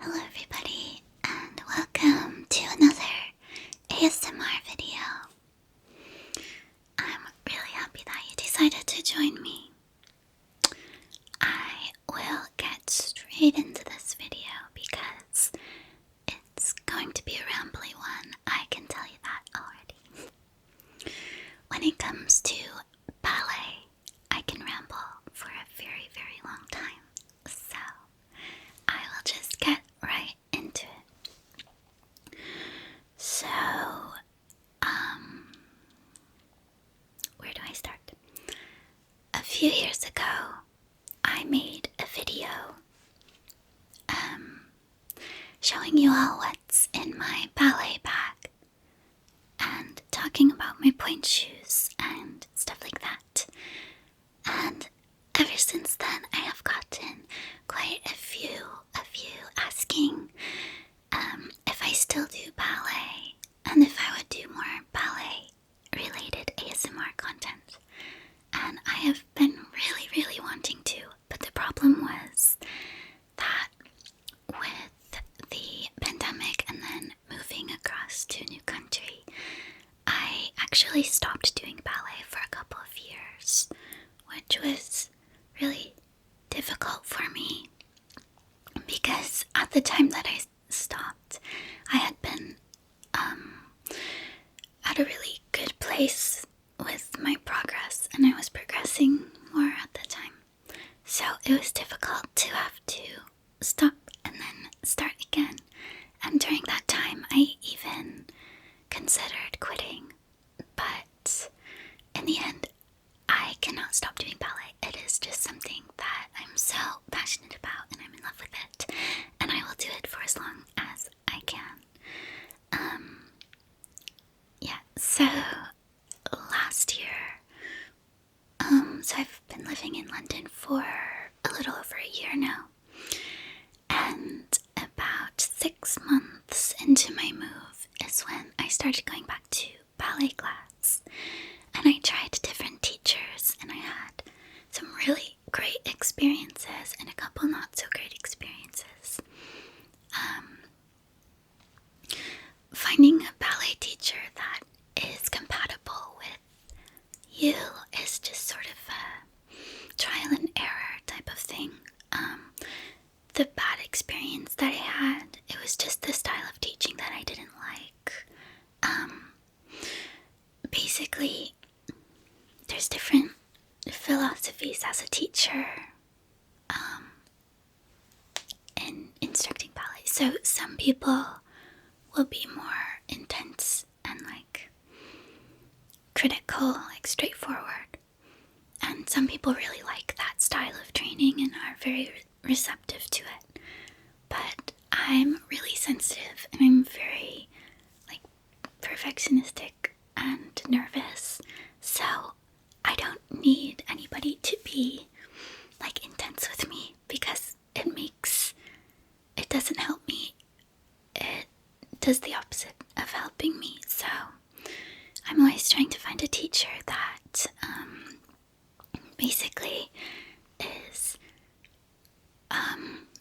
Hello everybody, and welcome to another ASMR video. I'm really happy that you decided to join me. I will get straight into this video because it's going to be a rambly one, I can tell you that already. When it comes to ballet, I can ramble for a very, very long time, so I will just get right into it. So, where do I start? A few years ago, I made a video showing you all what's in my ballet bag and talking about my pointe shoes and stuff like that. And ever since then, I have gotten quite a few of you asking if I still do ballet and if I would do more ballet-related ASMR content. And I have been really, really wanting to, but the problem was that with the pandemic and then moving across to a new country, I actually stopped doing ballet for a couple of years, which was really difficult for me because at the time that I stopped, I had been at a really good place with my progress, and I was progressing more at the time. So it was difficult to have to stop and then start again. And during that time, I even considered quitting. But in the end, I cannot stop doing ballet. It is just something that I'm so passionate about and I'm in love with it. And I will do it for as long as I can. So last year, so I've been living in London for a little over a year now. And about 6 months into my move is when I started going back to ballet class. And I tried different teachers and I had some really great experiences and a couple not so great experiences. Finding a ballet teacher that is compatible with you is just sort of a trial and error type of thing. The bad experience that I had, it was just the style of teaching that I didn't like. Basically, there's different philosophies as a teacher in instructing ballet. So some people will be more intense and critical, straightforward. And some people really like that style of training and are very receptive to it. But I'm really sensitive and I'm very perfectionistic and nervous. So I don't need anybody to be intense with me because it doesn't help me. It does the opposite of helping me. So I'm always trying to find a teacher that basically is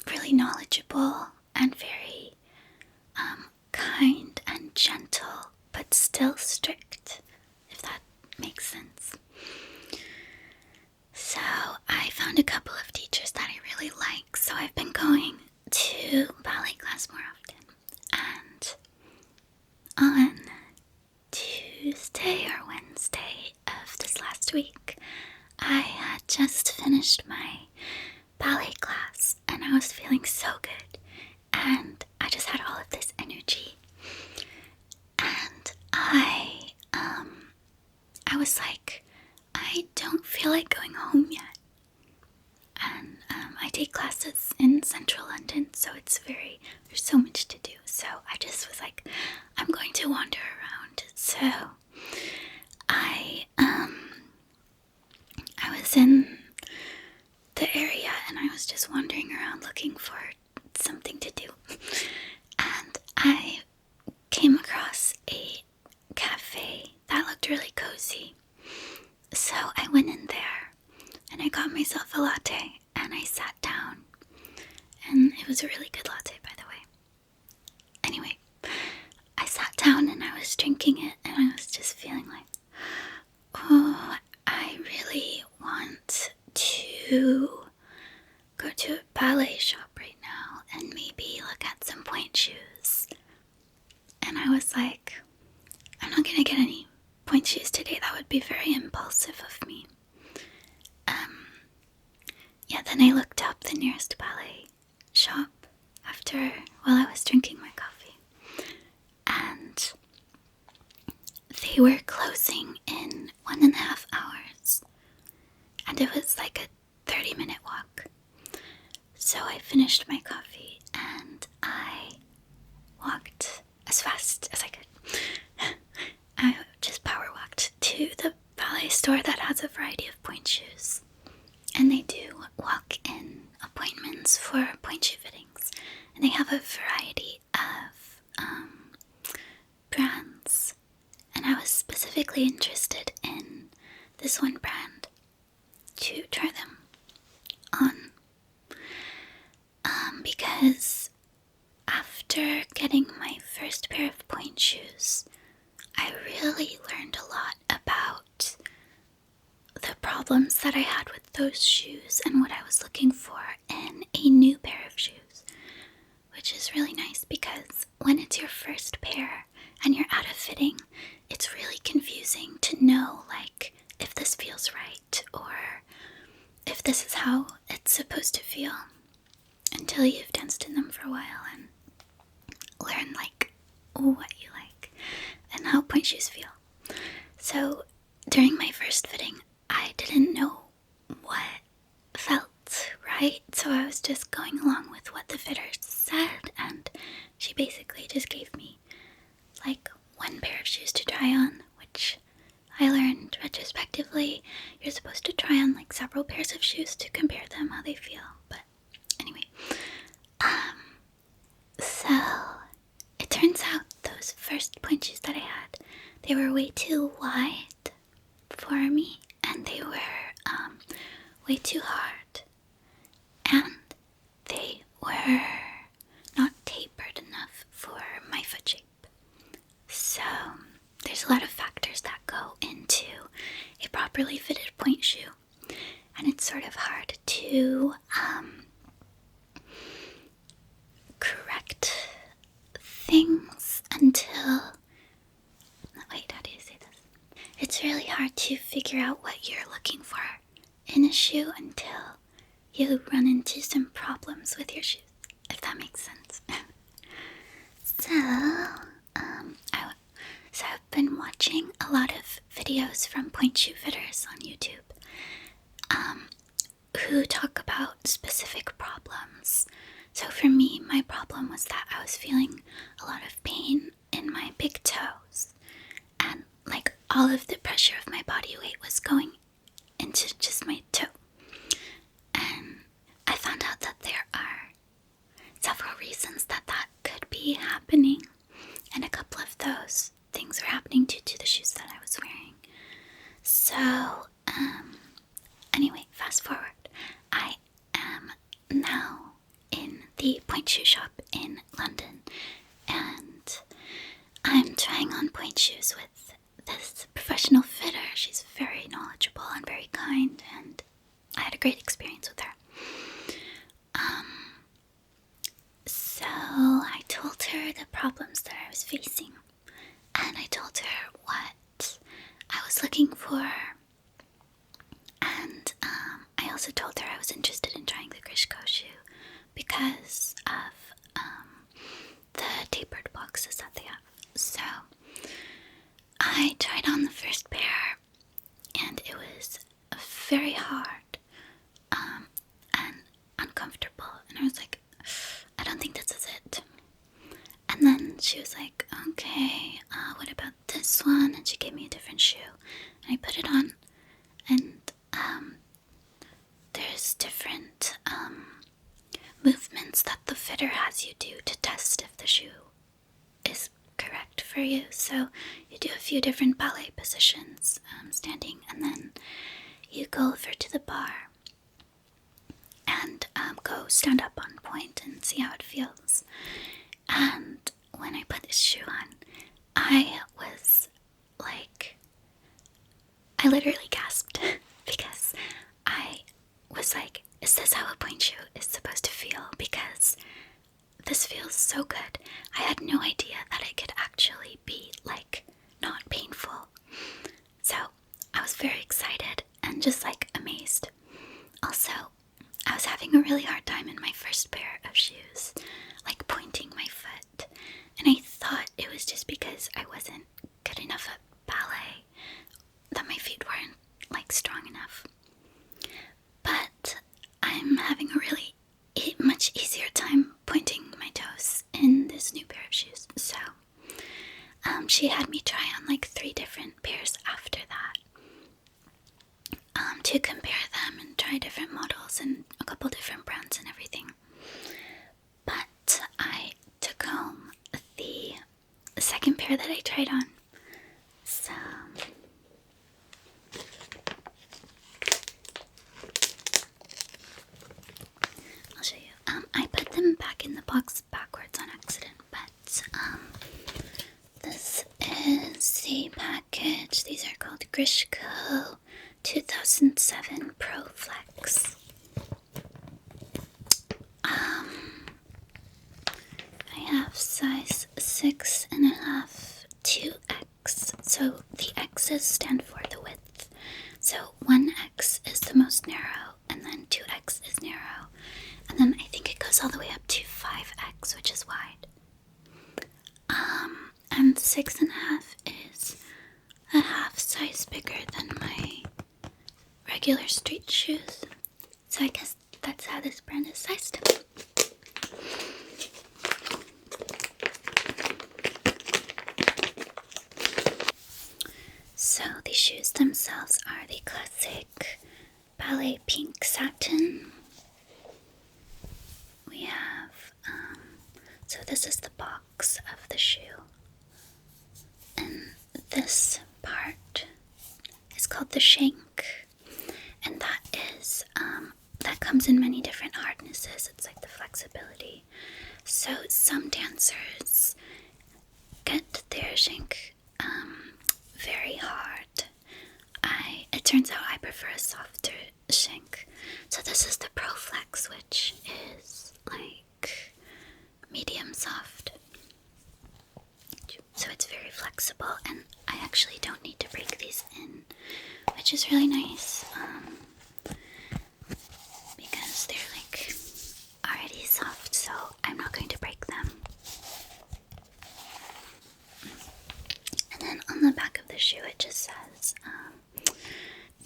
really knowledgeable and very kind and gentle, but still strict, if that makes sense. So I found a couple of teachers that I really like, so I've been going to ballet class more often. And on Tuesday or Wednesday of this last week, I had just finished my ballet class and I was feeling so good and I just had all of this energy and I was like, I don't feel like going home yet. And I take classes in central London, so there's so much to do. So I just was like, I'm going to wander around. So I was in the area and I was just wandering around looking for something to do. And I came across a cafe that looked really cozy. So I went in there and I got myself a latte and I sat down. And it was a really good latte, by the way. was drinking it and I was just feeling like, oh, I really want to go to a ballet shop right now and maybe look at some pointe shoes. And I was like, I'm not gonna get any pointe shoes today. That would be very impulsive of me. Yeah, then I looked up the nearest ballet shop while I was drinking my coffee. And they were closing in 1.5 hours. And it was like a 30-minute walk. So I finished my coffee and I walked as fast as I could. I just power walked to the ballet store that has a variety of pointe shoes. And they do walk-in appointments for pointe shoe fittings. And they have a variety of brands. And I was specifically interested in this one brand to try them on. Because after getting my first pair of pointe shoes, I really learned a lot about the problems that I had with those shoes and what I was looking for in a new pair of shoes, which is really nice because when it's your first pair and you're out of fitting, it's really confusing to know, like, if this feels right or if this is how it's supposed to feel until you've danced in them for a while and learn, like, what you like and how pointe shoes feel. So during my first fitting, I didn't know what felt right, so I was just going along with what the fitter said, and she basically just gave me like one pair of shoes to try on, which I learned retrospectively you're supposed to try on like several pairs of shoes to compare them, how they feel. But anyway, so it turns out those first pointe shoes that I had, they were way too wide for me, and they were way too hard, and they were not tapered enough for my foot shape. So there's a lot of factors that go into a properly fitted pointe shoe, and it's sort of hard to correct things until, wait, how do you say this? It's really hard to figure out what you're looking for in a shoe until you run into some problems with your shoes, if that makes sense. So I've been watching a lot of videos from pointe shoe fitters on YouTube who talk about specific problems. So for me, my problem was that I was feeling a lot of pain in my big toes, and like all of the pressure of my body weight was going into just my toe. And I found out that there are several reasons that could be happening, and a couple of those things were happening due to the shoes that I was wearing. So, anyway, fast forward. I am now in the pointe shoe shop in London, and I'm trying on pointe shoes with this professional fitter. She's very knowledgeable and very kind, and I had a great experience with her. So I told her the problems that I was facing, and I told her what I was looking for, and I also told her I was interested in trying the Grishko shoe because of the tapered boxes that they have. So I tried on the first pair, and it was very hard and uncomfortable, and I was like, I don't think this is it. And then she was like, okay, what about this one? And she gave me a different shoe, and I put it on, and there's different movements that the fitter has you do to test if the shoe is correct for you. So you do a few different ballet positions, standing, and then you go over to the bar and go stand up on pointe and see how it feels. And when I put this shoe on, I because this feels so good. I had no idea that it could actually be, like, not painful. So, I was very excited and just, like, amazed. Also, I was having a really hard time in my first pair of shoes, like, pointing my foot. And I thought it was just because I wasn't good enough at ballet, that my feet weren't, like, strong enough. But I'm having a really much easier time pointing my toes in this new pair of shoes. So, she had me try on like 3 different pairs after that, to compare them and try different models and a couple different brands and everything. But I took home the second pair that I tried on. So I'll show you. I put them back in the box backwards on accident, but this is the package. These are called Grishko 2007 Pro Flex. I have size 6.5 to X. So the X's stand for the width. So 1X is the most narrow, and then 2X is narrow, and then I think it goes all the way up to 5X, which is wide. And 6.5 is a half size bigger than my regular street shoes. So I guess that's how this brand is sized. So the shoes themselves are the classic Ballet pink satin. We have, so this is the box of the shoe. And this part is called the shank. And that is, that comes in many different hardnesses. It's like the flexibility. So some dancers get their shank very hard. It turns out I prefer a softer shank. So this is the Pro Flex, which is like medium soft. So it's very flexible, and I actually don't need to break these in, which is really nice, because they're like already soft, so I'm not going to break them. And then on the back of the shoe it just says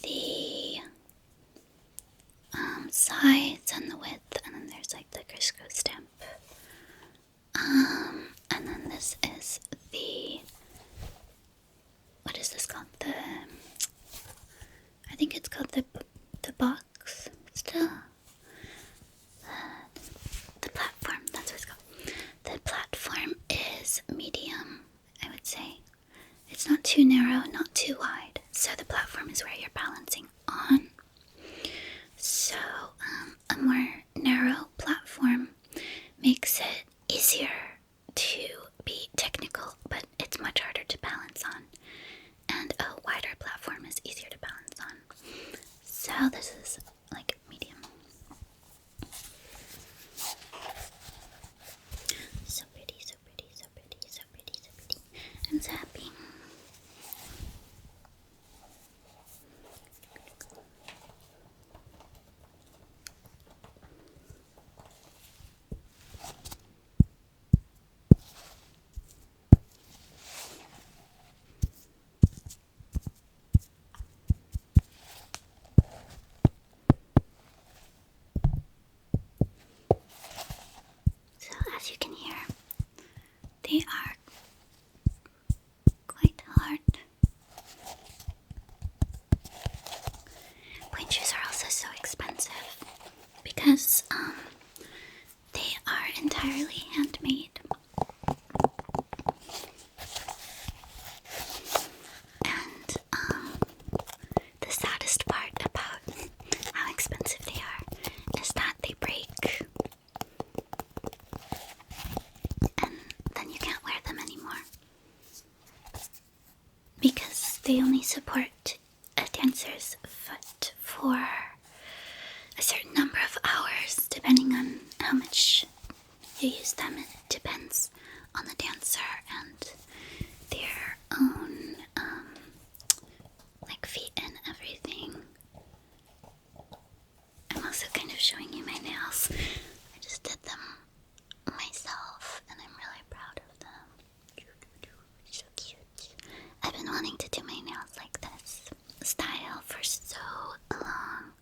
the size and the width, and then there's like the Crisco stamp. And then this is the, what is this called? I think it's called the box still. The platform, that's what it's called. The platform is medium, I would say. It's not too narrow, not too wide. So the platform is where you're balancing on. So a more narrow platform makes it easier to be technical, but it's much harder to balance on. And a wider platform is easier to balance on. So this is like medium. So pretty, so pretty, so pretty, so pretty, so pretty. I'm so happy. So as you can hear, they are quite hard. Pointe shoes are also so expensive because they are entirely handmade. And the saddest part about how expensive they are is that they break, and then you can't wear them anymore because they only support a dancer's foot for a certain number of hours, depending on how much also use them. It depends on the dancer and their own like feet and everything. I'm also kind of showing you my nails. I just did them myself and I'm really proud of them. So cute. I've been wanting to do my nails like this style for so long,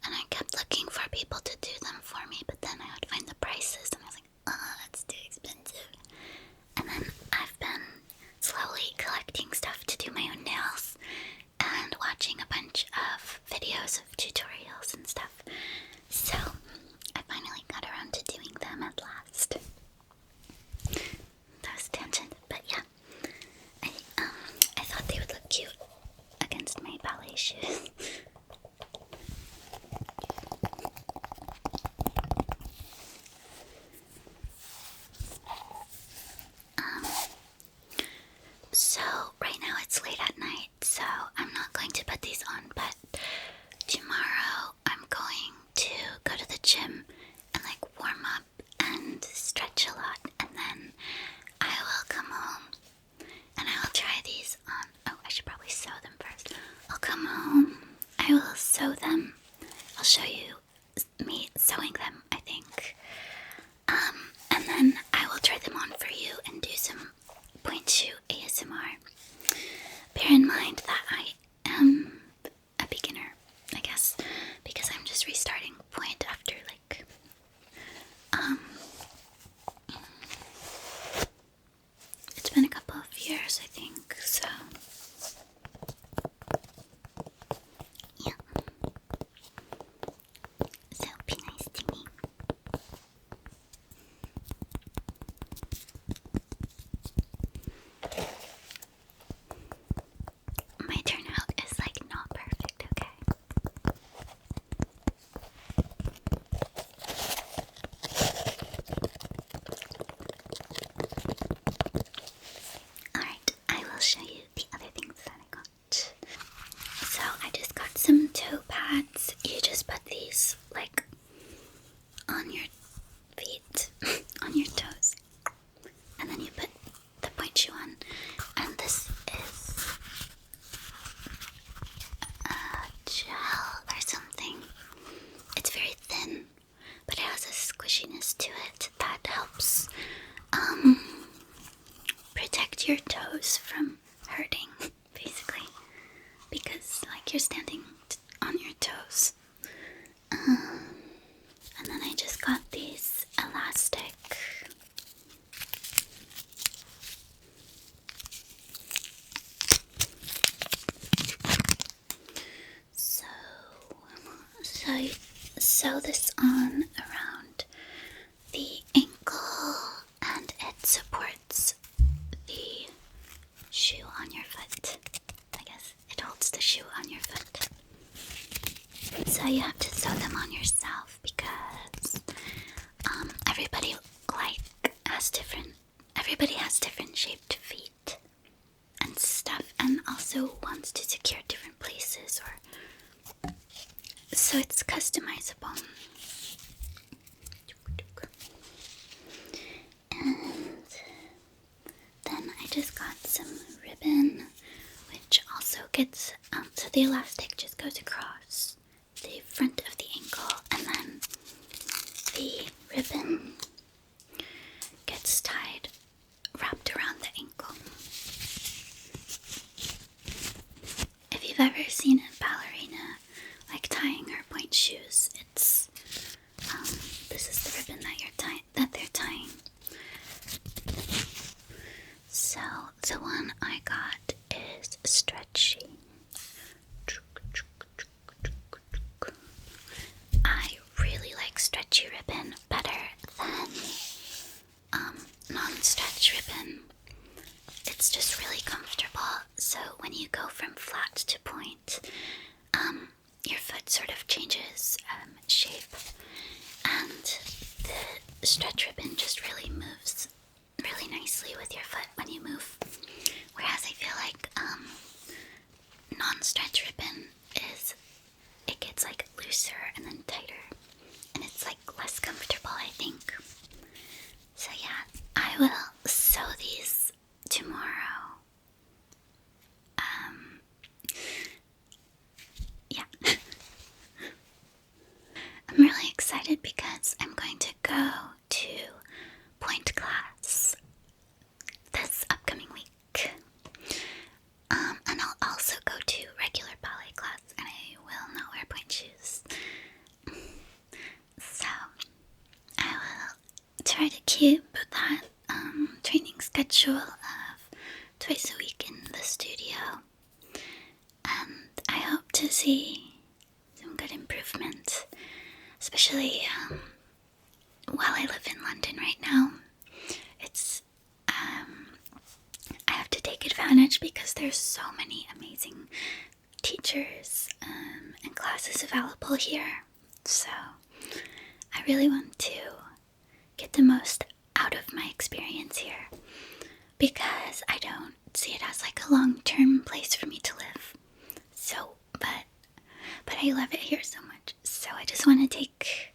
and I kept looking for people to do them for me, but then I would find the prices and I was like, oh, that's too expensive. And then I've been slowly collecting stuff to do my own nails and watching a bunch of videos of tutorials and stuff. So I finally got around to doing them at last. That was a tangent, but yeah. I thought they would look cute against my ballet shoes. So right now it's late at night, so I'm not going to put these on, but tomorrow I'm going to go to the gym and like warm up and stretch a lot, and then I will come home and I will try these on. Oh, I should probably sew them first. I'll come home, I will sew them. I'll show you me sewing them, I think. And then I will try them on for you and do some Pointe shoe ASMR. Bear in mind that I am a beginner, I guess, because I'm just restarting Pointe after like it's been a couple of years, I think, so yeah. So be nice to me. My turnout is like not perfect, okay? Alright, I will show you the other things that I got. So I just got some toe pads. You just put these like on your feet, on your toes, and then you put the pointe shoe on. And this is a gel or something. It's very thin, but it has a squishiness to it that helps protect your toes from hurting, basically, because like you're standing on your toes. And then I just got these elastic so you sew this on around the ankle and it supports the shoe on your foot. I guess it holds the shoe on your foot. So you have to sew them on yourself because everybody has different shaped feet and stuff, and also wants to secure different places, or so it's customizable. And then I just got some ribbon, which also gets so the elastic just goes across the front of the ankle, and then the ribbon gets wrapped around the ankle. If you've ever seen a ballerina like tying her pointe shoes, it's this is the ribbon that they're tying. So the one I got is stretchy. I really like stretchy ribbon better than non-stretch ribbon. It's just really comfortable. So when you go from flat to pointe, your foot sort of changes shape, and the stretch ribbon just really moves really nicely with your foot when you move. Whereas I feel like non-stretch ribbon it gets like looser and then tighter, and it's like less comfortable, I think. will sew these tomorrow. Yeah. I'm really excited because I'm going to go to Pointe class this upcoming week. And I'll also go to regular ballet class, and I will not wear pointe shoes. So I will try to keep that training schedule of twice a week in the studio, and I hope to see some good improvement, especially while I live in London right now. It's I have to take advantage because there's so many amazing teachers and classes available here. So I really want to get the most out of my experience here, because I don't see it as like a long-term place for me to live. So, but I love it here so much. So I just want to take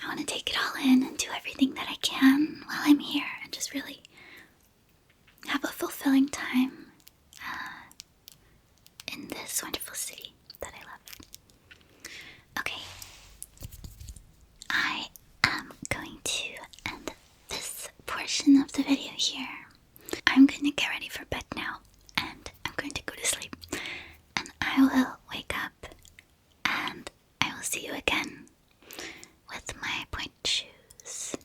it all in and do everything that I can while I'm here, and just really have a fulfilling time in this wonderful city that I love. Okay, I am going to end this portion of the video here. I'm going to get ready for bed now, and I'm going to go to sleep, and I will wake up, and I will see you again with my pointe shoes.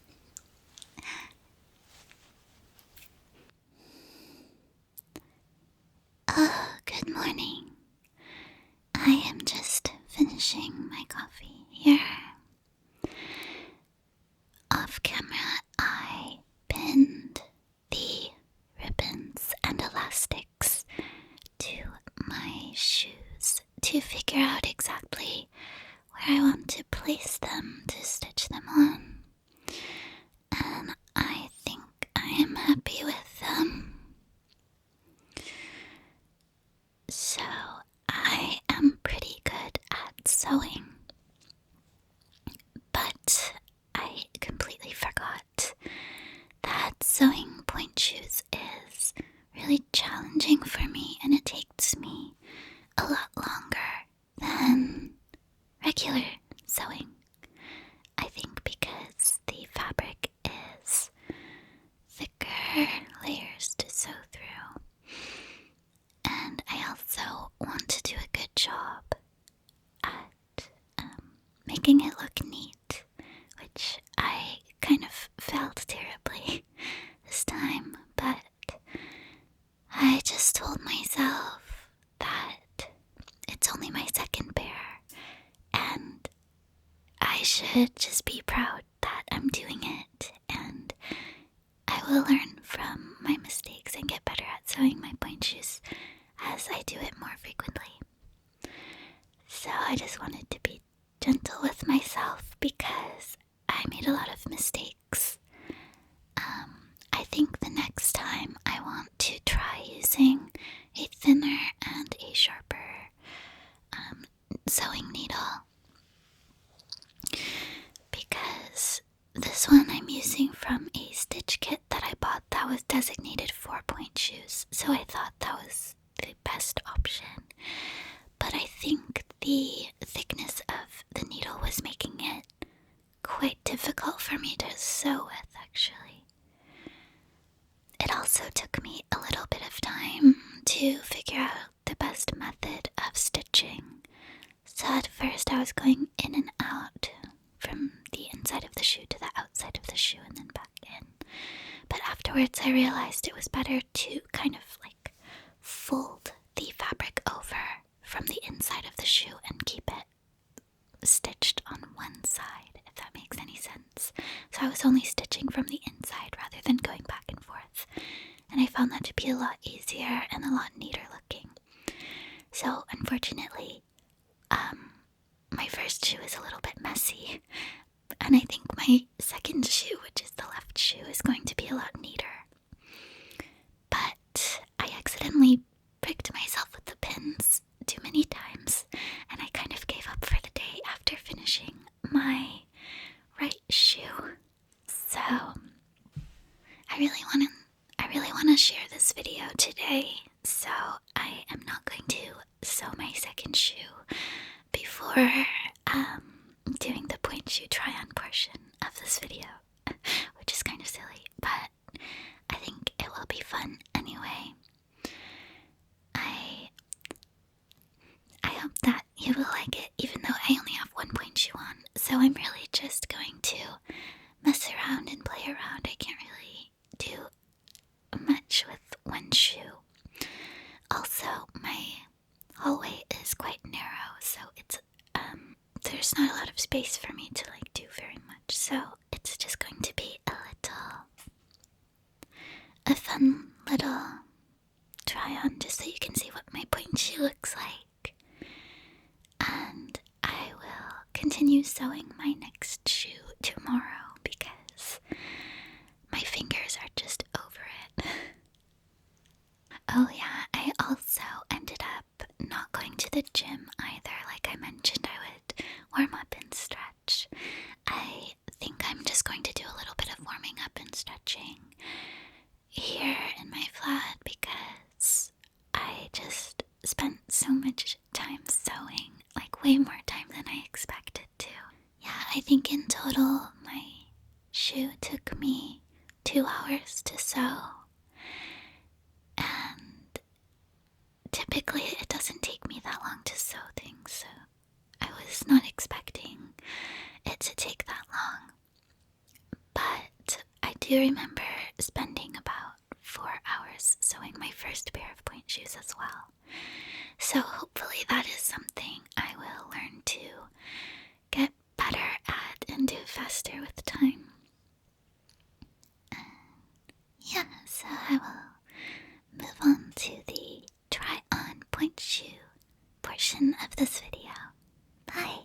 Oh, good morning. I am just finishing my coffee here. Off camera, I pinned the ribbons and elastics to my shoes to figure out exactly where I want to place them to stitch them on. And I think I am happy with them. So I am pretty good at sewing, but I completely forgot that sewing pointe shoes is really challenging for me, and it takes me a lot longer than regular sewing. I think because the fabric is thicker layers to sew through, and I also want to do a good job at making it look neat, which I kind of failed terribly this time, but I just told myself that it's only my second pair, and I should just be proud that I'm doing it, and I will learn from my mistakes and get better at sewing my pointe shoes as I do it more frequently. So I just wanted to be gentle with myself because I made a lot of mistakes. I think the next time I want to try using a thinner and a sharper sewing needle, because this one I'm using from a stitch kit that I bought that was designated for pointe shoes, so I thought that was the best option. But I think the thickness of the needle was making it quite difficult for me to sew with, actually. It also took me a little bit of time to figure out the best method of stitching. So at first I was going in and out from the inside of the shoe to the outside of the shoe and then back in. But afterwards I realized it was better to kind of like fold the fabric over from the inside of the shoe and keep it stitched on one side, if that makes any sense. So I was only stitching from the inside rather than going back and forth, and I found that to be a lot easier and a lot neater looking. So unfortunately, my first shoe is a little bit messy, and I think my second shoe, which is the left shoe, is going to be a lot neater. But I accidentally pricked myself with the pins too many times, and I kind of gave up for the day after finishing my right shoe. So I I really wanna share this video today, so I am not going to sew my second shoe before doing the point shoe try on portion of this video, which is kind of silly, but I think it will be fun anyway. I hope that you will like it, even though I only have one point shoe on, so I'm really just going to mess around and play around. I can't really do much with one shoe. Also, my hallway is quite narrow, so it's there's not a lot of space for me to do very much, so it's just going to be a fun little try on just so you can see what my point shoe looks like. And I will continue sewing my next shoe tomorrow because my fingers are just over it. Oh yeah, I also ended up not going to the gym either. Like I mentioned, I would warm up and stretch. I think I'm just going to do a little bit of warming up and stretching here in my flat because I just spent so much time sewing, like way more time than I expected to. Yeah, I think in total my shoe took me 2 hours to sew. And typically it doesn't take me that long to sew things, so I was not expecting it to take that long. But I do remember spending about 4 hours sewing my first pair of point shoes as well. So hopefully that is something I will learn to get better at and do faster with time. Yeah, so I will move on to the try on point shoe portion of this video. Bye!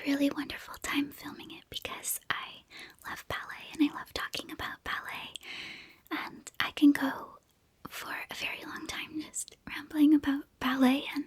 really wonderful time filming it because I love ballet and I love talking about ballet. And I can go for a very long time just rambling about ballet, and